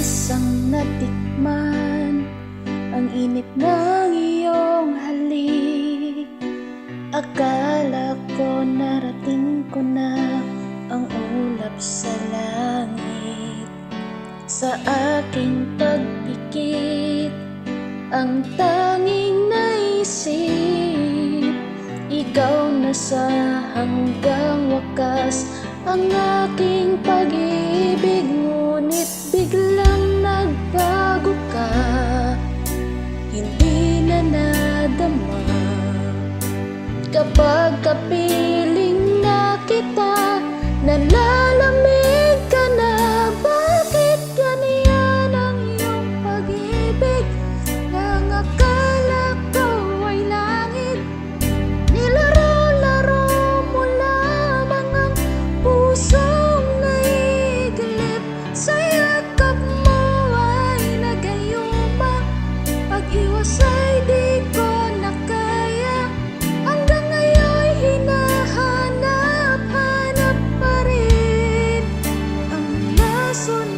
isang natikman ang init ng iyong halik. Akala ko narating ko na ang ulap sa langit. Sa aking pagpikit, ang tanging naisip, ikaw na sa hanggang wakas ang aking pag-ibig. Ngunit biglang nagbago ka, hindi na nadama. Kapag kapiling na kita, nalalamig ka na. Bakit ganyan ang iyong pag-ibig? Ang akala ko ay langit, nilaro-laro mo lamang ang pusong naigalip. Sa yakap mo ay nagayuma, pag-iwas ay di ko na kaya. Hanggang ngayon hinahanap-hanap pa rin ang lason